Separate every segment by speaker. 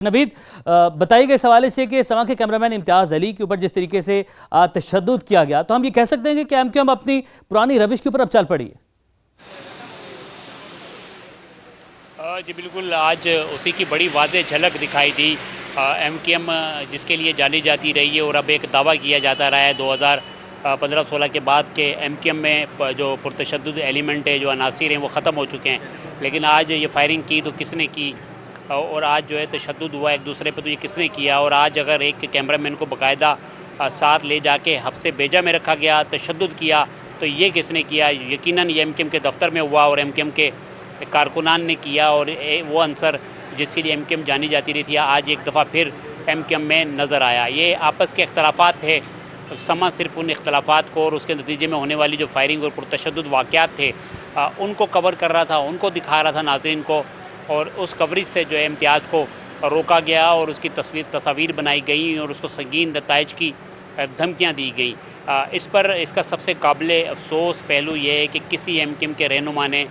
Speaker 1: नवीद, बताइए गए इस हवाले से कि समा के कैमरामैन इम्तियाज़ अली के ऊपर जिस तरीके से तशद्दुद किया गया, तो हम ये कह सकते हैं कि एमक्यूएम अपनी पुरानी रविश के ऊपर अब चल पड़ी है।
Speaker 2: जी बिल्कुल, आज उसी की बड़ी वाज़ेह झलक दिखाई दी। एमक्यूएम जिसके लिए जानी जाती रही है और अब एक दावा किया जाता रहा है 2015-16 के बाद के एमक्यूएम में जो पुरतशद्दुद एलिमेंट है, जो अनासिर हैं, वो ख़त्म हो चुके हैं। लेकिन आज ये फायरिंग की तो किसने की, और आज जो है तशद्दुद हुआ एक दूसरे पे, तो ये किसने किया। और आज अगर एक कैमरामैन को बाकायदा साथ ले जाके हफ्से बेजा में रखा गया, तशद्दुद किया, तो ये किसने किया? यकीनन ये एमक्यूएम के दफ्तर में हुआ और एमक्यूएम के कारकुनान ने किया। और वो अंसर जिसके लिए एमक्यूएम जानी जाती रही थी, आज एक दफ़ा फिर एमक्यूएम में नज़र आया। ये आपस के अख्तलाफात थे, समा सिर्फ उन अख्तलाफात को और उसके नतीजे में होने वाली जो फायरिंग और पुरतशद्दुद वाक़यात थे उनको कवर कर रहा था, उनको दिखा रहा था नाज़रीन को। और उस कवरेज से जो है इम्तियाज़ को रोका गया और उसकी तस्वीर बनाई गई और उसको संगीन नताइज की धमकियाँ दी गई। इस पर इसका सबसे काबिल अफसोस पहलू ये है कि किसी एमक्यूएम के रहनुमा ने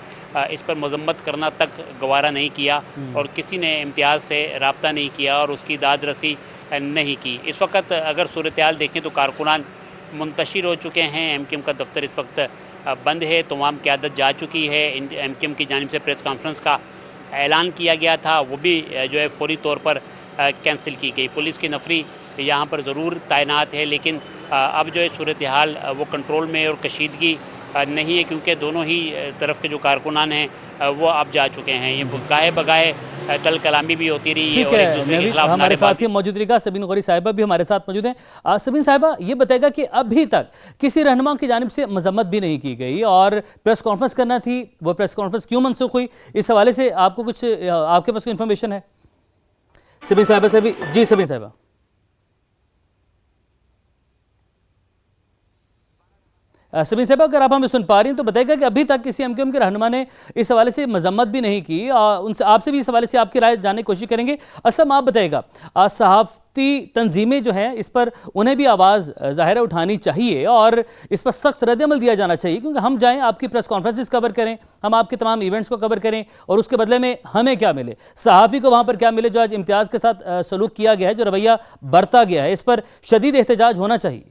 Speaker 2: इस पर मजम्मत करना तक गवारा नहीं किया और किसी ने इम्तियाज़ से रब्ता नहीं किया और उसकी दाद रसी नहीं की। इस वक्त अगर सूरत हाल देखें तो कारकुनान मुंतशिर हो चुके हैं। एमक्यूएम का दफ्तर इस वक्त बंद है, तमाम क़यादत जा चुकी है। एमक्यूएम की जानिब से प्रेस कॉन्फ्रेंस का ऐलान किया गया था, वो भी जो है फौरी तौर पर कैंसिल की गई। पुलिस की नफरी यहाँ पर ज़रूर तैनात है, लेकिन अब जो है सूरत हाल वो कंट्रोल में और कशीदगी नहीं है, क्योंकि दोनों ही तरफ के जो कारकुनान हैं वो अब जा चुके हैं। ये गाहे बगाहे कल कलामी भी होती रही है और एक दूसरे के खिलाफ
Speaker 1: हमारे साथ ही मौजूद रहेगा सबीन गौरी साहिबा भी हमारे साथ मौजूद हैं। सबीन साहिबा, ये बताएगा कि अभी तक किसी रहनुमा की जानिब से मजम्मत भी नहीं की गई और प्रेस कॉन्फ्रेंस करना थी, वो प्रेस कॉन्फ्रेंस क्यों मनसूख हुई, इस हवाले से आपको कुछ आपके पास कोई इन्फॉर्मेशन है? सबीन साहिबा से भी जी। सबीन साहिबा, सबीन साहिबा, अगर आप हमें सुन पा रही हैं तो बताइएगा कि अभी तक किसी एमक्यूएम के रहनुमा ने इस हवाले से मजम्मत भी नहीं की। उनसे आपसे भी इस हवाले से आपकी राय जानने की कोशिश करेंगे। असम, आप बताइएगा, सहाफ़ती तंजीमें जो हैं इस पर उन्हें भी आवाज़ ज़ाहिर उठानी चाहिए और इस पर सख्त रद्द-ए-अमल दिया जाना चाहिए, क्योंकि हम जाएँ आपकी प्रेस कॉन्फ्रेंसेस कवर करें, हम आपके तमाम इवेंट्स को कवर करें और उसके बदले में हमें क्या मिले, सहाफ़ी को वहाँ पर क्या मिले जो आज इम्तियाज़ के साथ सलूक किया गया है, जो रवैया बरता गया है, इस पर शदीद एहतजाज होना चाहिए।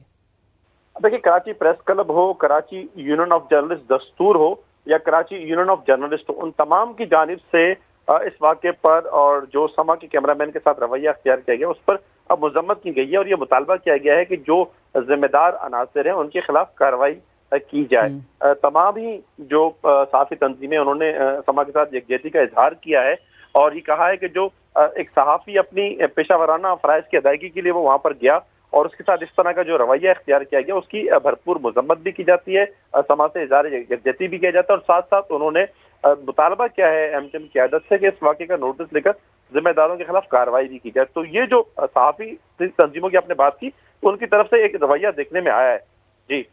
Speaker 3: देखिए, कराची प्रेस क्लब हो, कराची यूनियन ऑफ जर्नलिस्ट दस्तूर हो या कराची यूनियन ऑफ जर्नलिस्ट हो, उन तमाम की जानिब से इस वाक़े पर और जो समा के कैमरामैन के साथ रवैया अख्तियार किया गया उस पर अब मजम्मत की गई है और ये मुतालबा किया गया है कि जो जिम्मेदार अनासर हैं उनके खिलाफ कार्रवाई की जाए। तमाम ही जो साथी तंजीमें उन्होंने समा के साथ यकजहती का इजहार किया है और ये कहा है कि जो एक सहाफ़ी अपनी पेशा वराना फ़राइज़ की अदायगी के लिए वो वहाँ पर गया और उसके साथ इस तरह का जो रवैया इख्तियार किया गया उसकी भरपूर मजम्मत भी की जाती है, समाज से इज़हार यकजहती भी किया जाता है। और साथ साथ उन्होंने मुतालबा किया है एमक्यूएम की क़यादत से कि इस वाक़े का नोटिस लेकर जिम्मेदारों के खिलाफ कार्रवाई भी की जाए। तो ये जो सहाफ़ी तंजीमों की आपने बात की, तो उनकी तरफ से एक रवैया देखने में आया है। जी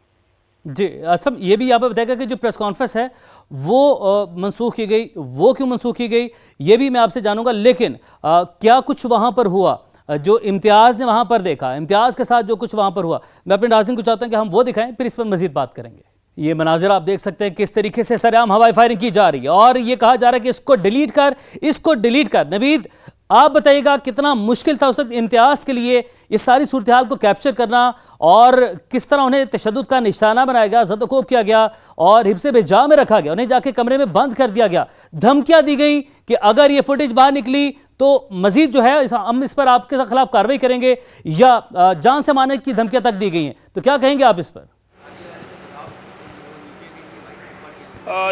Speaker 1: जी। असम, ये भी यहाँ पर बताएगा कि जो प्रेस कॉन्फ्रेंस है वो मनसूख की गई, वो क्यों मनसूख की गई, ये भी मैं आपसे जानूंगा। लेकिन क्या कुछ वहाँ पर हुआ जो इम्तियाज़ ने वहाँ पर देखा, इम्तियाज़ के साथ जो कुछ वहाँ पर हुआ, मैं अपने नाज़रीन को चाहता हूँ कि हम वो दिखाएं, फिर इस पर मज़ीद बात करेंगे। ये मनाज़िर आप देख सकते हैं किस तरीके से सरेआम हवाई फायरिंग की जा रही है और ये कहा जा रहा है कि इसको डिलीट कर, इसको डिलीट कर। नवीद, आप बताइएगा कितना मुश्किल था उस वक्त इम्तियाज़ के लिए इस सारी सूरत हाल को कैप्चर करना और किस तरह उन्हें तशद्दुद का निशाना बनाया गया, ज़द-ओ-ख़ौफ़ किया गया और हिब्से बेजा में रखा गया, उन्हें जाके कमरे में बंद कर दिया गया, धमकियां दी गई कि अगर ये फुटेज बाहर निकली तो मजीद जो है हम इस पर आपके खिलाफ कार्रवाई करेंगे या जान से मारने की धमकियां तक दी गई हैं। तो क्या कहेंगे आप इस पर?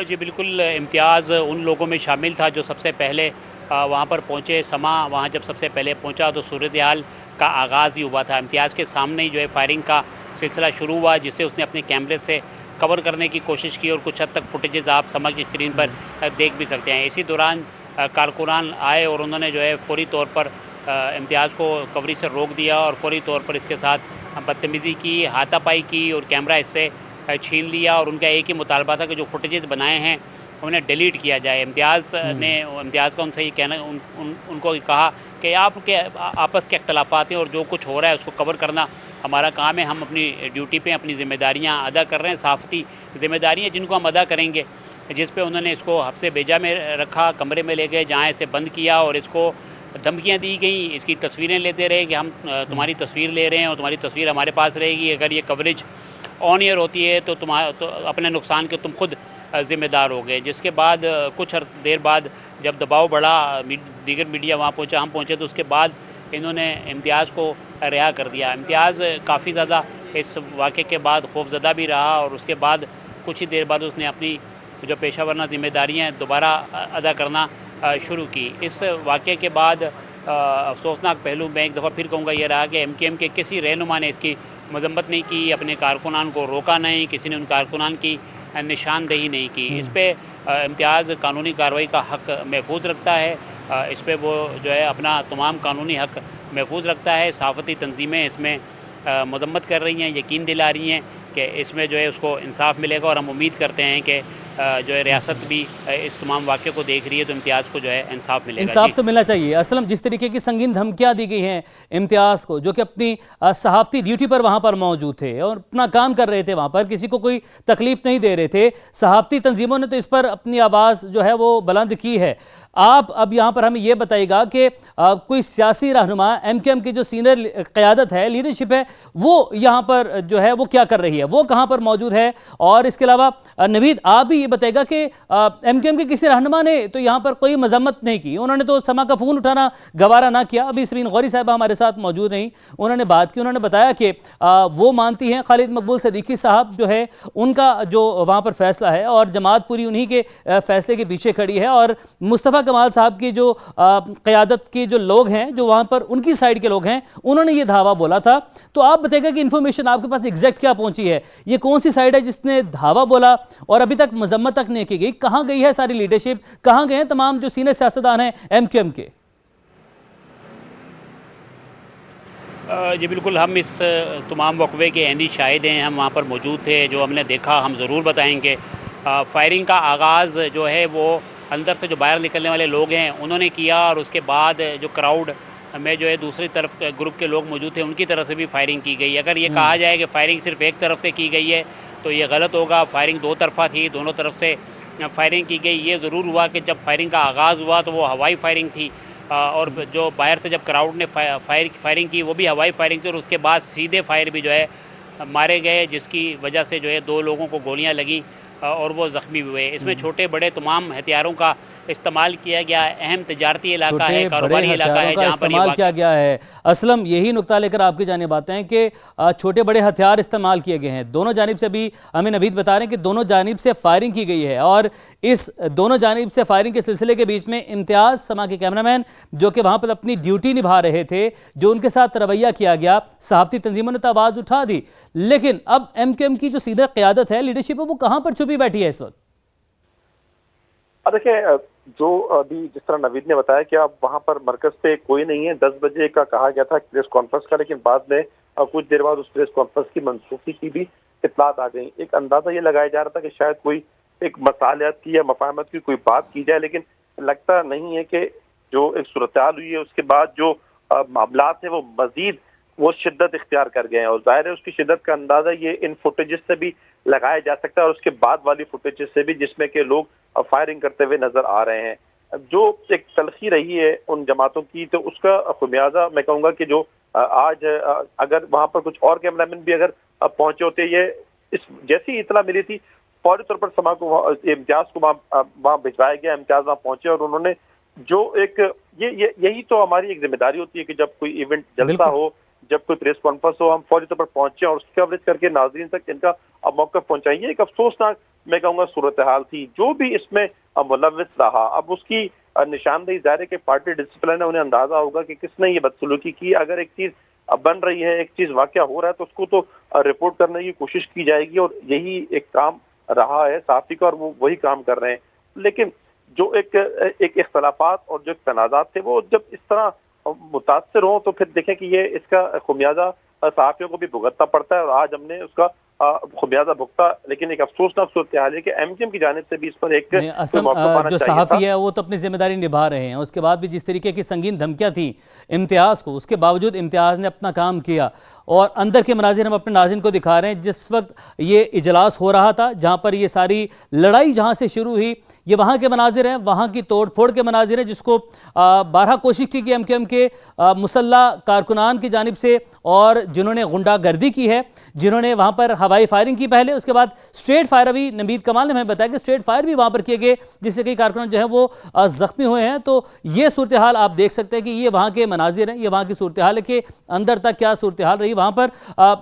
Speaker 2: जी बिल्कुल, इम्तियाज़ उन लोगों में शामिल था जो सबसे पहले वहाँ पर पहुँचे। समा वहाँ जब सबसे पहले पहुँचा तो सूरत हाल का आगाज़ ही हुआ था। इम्तियाज़ के सामने ही जो है फायरिंग का सिलसिला शुरू हुआ, जिसे उसने अपने कैमरे से कवर करने की कोशिश की और कुछ हद तक फुटेजेस आप समझ स्क्रीन पर देख भी सकते हैं। इसी दौरान कारकुनान आए और उन्होंने जो है फौरी तौर पर इम्तियाज़ को कवरेज से रोक दिया और फौरी तौर पर इसके साथ बदतमीज़ी की, हाथापाई की और कैमरा इससे छीन लिया। और उनका एक ही मुतालबा था कि जो फुटेजेस बनाए हैं उन्हें डिलीट किया जाए। इम्तियाज़ का उनसे ये कहना उनको कहा कि आपके आपस के अख्तलाफात हैं और जो कुछ हो रहा है उसको कवर करना हमारा काम है, हम अपनी ड्यूटी पे अपनी ज़िम्मेदारियाँ अदा कर रहे हैं, सहाफ़ती ज़िम्मेदारियाँ जिनको हम अदा करेंगे। जिस पे उन्होंने इसको हफ्से बेजा में रखा, कमरे में ले गए, जहाँ इसे बंद किया और इसको धमकियां दी गई, इसकी तस्वीरें लेते रहे कि हम तुम्हारी तस्वीर ले रहे हैं और तुम्हारी तस्वीर हमारे पास रहेगी, अगर ये कवरेज ऑन एयर होती है तो तो अपने नुकसान के तुम खुद ज़िम्मेदार हो गए। जिसके बाद कुछ देर बाद जब दबाव बढ़ा, दीगर मीडिया वहाँ पहुँचा, हम पहुँचे, तो उसके बाद इन्होंने इम्तियाज़ को रिहा कर दिया। इम्तियाज़ काफ़ी ज़्यादा इस वाक़े के बाद खौफज़दा भी रहा और उसके बाद कुछ ही देर बाद उसने अपनी जो पेशा वरना ज़िम्मेदारियाँ दोबारा अदा करना शुरू की। इस वाक़े के बाद अफसोसनाक पहलू मैं एक दफ़ा फिर कहूँगा ये रहा कि एमकेएम के किसी रहनुमा ने इसकी मजम्मत नहीं की, अपने कारकुनान को रोका नहीं, किसी ने उन कारकुनान की निशानदेही नहीं की। इस पर इम्तियाज़ कानूनी कार्रवाई का हक़ महफूज रखता है, इस पर वो जो है अपना तमाम कानूनी हक़ महफूज रखता है। सहाफ़ती तंजीमें इसमें मजम्मत कर रही हैं, यकीन दिला रही हैं कि इसमें जो है उसको इंसाफ मिलेगा और हम उम्मीद करते हैं कि जो है रियासत भी इस तमाम वाक़े को देख रही है तो इम्तियाज़ को जो है इंसाफ मिलेगा।
Speaker 1: इंसाफ तो मिलना चाहिए। असलम, जिस तरीके की संगीन धमकियां दी गई हैं इम्तियाज़ को, जो कि अपनी सहाफ़ती ड्यूटी पर वहां पर मौजूद थे और अपना काम कर रहे थे, वहां पर किसी को कोई तकलीफ नहीं दे रहे थे, सहाफ़ती तंजीमों ने तो इस पर अपनी आवाज़ जो है वो बुलंद की है। आप अब यहाँ पर हमें यह बताइएगा कि कोई सियासी रहनुमा, एमकेएम की जो सीनियर क़यादत है, लीडरशिप है, वो यहाँ पर जो है वो क्या कर रही है, वो कहाँ पर मौजूद है? और इसके अलावा नवीद, आप भी ये बताएगा कि एमकेएम के किसी रहनुमा ने तो यहाँ पर कोई मजम्मत नहीं की, उन्होंने तो समा का फ़ोन उठाना गवारा ना किया। अभी सबीन गौरी साहब हमारे साथ मौजूद नहीं, उन्होंने बात की, उन्होंने बताया कि वो मानती हैं खालिद मकबूल सदीकी साहब जो है उनका जो वहाँ पर फैसला है और जमात पूरी उन्हीं के फैसले के पीछे खड़ी है, और मुस्तफ़ा कमाल साहब की जो क़यादत के जो लोग हैं, जो वहाँ पर उनकी साइड के लोग हैं, उन्होंने ये धावा बोला था। तो आप बताइएगा कि इन्फॉर्मेशन आपके पास एग्जैक्ट क्या पहुंची है, ये कौन सी साइड है जिसने धावा बोला और अभी तक मजम्मत तक नहीं की गई? कहाँ गई है सारी लीडरशिप, कहाँ गए हैं तमाम जो सीनियर सियासतदान हैं एमकेएम के?
Speaker 2: जी बिल्कुल, हम इस तमाम वक़्वे के ऐनी शाहिद हैं, हम वहाँ पर मौजूद थे, जो हमने देखा हम ज़रूर बताएंगे। फायरिंग का आगाज़ जो है वो अंदर से जो बाहर निकलने वाले लोग हैं उन्होंने किया, और उसके बाद जो क्राउड में जो है दूसरी तरफ ग्रुप के लोग मौजूद थे उनकी तरफ से भी फायरिंग की गई। अगर ये कहा जाए कि फायरिंग सिर्फ एक तरफ से की गई है तो ये गलत होगा। फायरिंग दो तरफा थी, दोनों तरफ से फायरिंग की गई। ये ज़रूर हुआ कि जब फायरिंग का आगाज़ हुआ तो वो हवाई फायरिंग थी, और जो बाहर से जब क्राउड ने फायरिंग की वो भी हवाई फायरिंग थी, और उसके बाद सीधे फायर भी जो है मारे गए, जिसकी वजह से जो है 2 लोगों को गोलियां लगी और वो ज़ख्मी हुए। इसमें छोटे बड़े तमाम हथियारों का इस्तेमाल किया गया। अहम तजारती इलाका है, कारोबारी इलाका है जहाँ पर
Speaker 1: इस्तेमाल किया गया है। असलम, यही नुक्ता लेकर आपकी जानिब आते हैं कि छोटे बड़े हथियार इस्तेमाल किए गए हैं दोनों जानिब से। अभी हमें नवीद बता रहे हैं कि दोनों जानिब से फायरिंग की गई है, और इस दोनों जानिब से फायरिंग के सिलसिले के बीच में इम्तियाज़ समा के कैमरामैन जो कि वहाँ पर अपनी ड्यूटी निभा रहे थे, जो उनके साथ रवैया किया गया, सहाफ़ती तंजीमों ने तो आवाज़ उठा दी, लेकिन अब एमकेएम की जो सीनियर क़यादत है, लीडरशिप है, वो कहाँ पर छुपी बैठी है इस वक्त?
Speaker 3: देखिए, जो अभी जिस तरह नवीद ने बताया कि अब वहां पर मरकज पे कोई नहीं है, 10 बजे का कहा गया था प्रेस कॉन्फ्रेंस का, लेकिन बाद में कुछ देर बाद उस प्रेस कॉन्फ्रेंस की मनसूखी की भी इत्तलात आ गई। एक अंदाजा ये लगाया जा रहा था कि शायद कोई एक मसालियात की या मफाहमत की कोई बात की जाए, लेकिन लगता नहीं है कि जो एक सूरत हाल हुई है उसके बाद जो मामलात है वो मजीद वो शिद्दत इख्तियार कर गए हैं, और जाहिर है उसकी शिद्दत का अंदाजा ये इन फुटेजेस से भी लगाया जा सकता है और उसके बाद वाली फुटेजेस से भी, जिसमें के लोग फायरिंग करते हुए नजर आ रहे हैं। जो एक तलखी रही है उन जमातों की, तो उसका खुमियाजा मैं कहूँगा कि जो आज अगर वहाँ पर कुछ और कैमरामैन भी अगर पहुंचे होते, ये इस जैसी इतला मिली थी फौरी तौर पर समा को इम्तियाज को वहाँ भिजवाया गया। इम्तियाज वहाँ पहुंचे और उन्होंने जो एक यही तो हमारी एक जिम्मेदारी होती है कि जब कोई इवेंट जलसा हो, जब कोई प्रेस कॉन्फ्रेंस हो, हम फौरी तौर पर पहुंचे और उसकी कवरेज करके नाज़रीन तक इनका मौक़िफ़ पहुंचाइए। एक अफसोसनाक मैं कहूँगा सूरत हाल थी, जो भी इसमें मुलव्विस रहा अब उसकी निशानदेही ज़ाहिर है कि पार्टी डिसिप्लिन है, उन्हें अंदाजा होगा कि किसने ये बदसलूकी की। अगर एक चीज़ बन रही है, एक चीज़ वाक़या हो रहा है, तो उसको तो रिपोर्ट करने की कोशिश की जाएगी, और यही एक काम रहा है साफ़ी का और वो वही काम कर रहे हैं। लेकिन जो एक इख्तलाफात और जो तनाज़ात थे वो जब इस तरह मुतासर हो तो फिर देखें कि ये इसका खुमियाजा सहाफ़ियों को भी भुगतना पड़ता है, और आज हमने उसका खुमियाजा भुगता। लेकिन एक अफसोसनाक सूरत हाल है कि एमकेएम की जानिब से भी इस पर एक
Speaker 1: जो सहाफ़ी है वो तो अपनी जिम्मेदारी निभा रहे हैं, उसके बाद भी जिस तरीके की संगीन धमकियां थी इम्तियाज़ को, उसके बावजूद इम्तियाज़ ने अपना काम किया और अंदर के मनाजिर हम अपने नाज़रीन को दिखा रहे हैं। जिस वक्त ये इजलास हो रहा था, जहाँ पर ये सारी लड़ाई जहाँ से शुरू हुई, ये वहाँ के मनाजिर हैं, वहाँ की तोड़ फोड़ के मनाजिर हैं, जिसको बारहा कोशिश की कि एमकेएम के मुसल्ला कारकुनान की जानिब से और जिन्होंने गुंडागर्दी की है, जिन्होंने वहाँ पर हवाई फायरिंग की पहले, उसके बाद स्ट्रेट फायर, अभी नवीद कमाल ने हमें बताया कि स्ट्रेट फायर भी वहाँ पर किए गए, जिससे कई कारकुनान जो है वो ज़ख्मी हुए हैं। तो ये सूरत हाल आप देख सकते हैं कि ये वहाँ के मनाजिर हैं, ये वहाँ की सूरत हाल है कि अंदर तक क्या सूरत हाल रही वहाँ पर।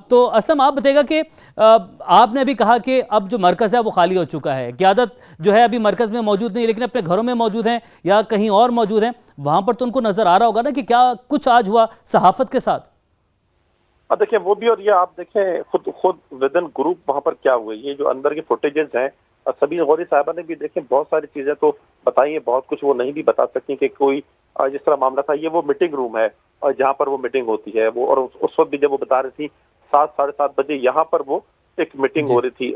Speaker 1: तो असलम आप बताइएगा कि आपने अभी कहा कि अब जो मरकज़ है वो खाली हो चुका है, क़यादत जो है अभी मरकज़ में मौजूद नहीं, लेकिन अपने घरों में मौजूद हैं या कहीं और मौजूद हैं, वहाँ पर तो उनको नज़र आ रहा होगा ना कि क्या कुछ आज हुआ सहाफ़त के साथ।
Speaker 3: अब देखिए वो भी, और ये आप देखें खुद विद इन ग्रुप वहाँ पर क्या हुए, ये जो अंदर के फुटेजेस हैं, सभी गौरी साहिबा ने भी देखें बहुत सारी चीजें तो बताई हैं, बहुत कुछ वो नहीं भी बता सकती कि कोई जिस तरह मामला था, ये वो मीटिंग रूम है और जहाँ पर वो मीटिंग होती है वो, और उस वक्त भी जब वो बता रही थी 7 साढ़े 7 बजे यहाँ पर वो एक मीटिंग हो रही थी।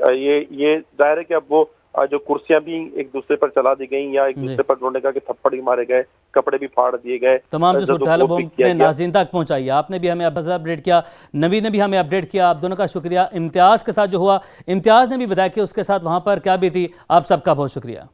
Speaker 3: ये जाहिर है कि अब वो जो कुर्सियां भी एक दूसरे पर चला दी गई या एक दूसरे पर उन्होंने कहा कि थप्पड़ भी मारे गए, कपड़े भी फाड़ दिए गए,
Speaker 1: तमाम जो सूरत हाल वो अपने नाज़रीन तक पहुंचाई। आपने भी हमें अपडेट किया, नवीद ने भी हमें अपडेट किया, आप दोनों का शुक्रिया। इम्तियाज़ के साथ जो हुआ, इम्तियाज़ ने भी बताया कि उसके साथ वहाँ पर क्या भी थी। आप सबका बहुत शुक्रिया।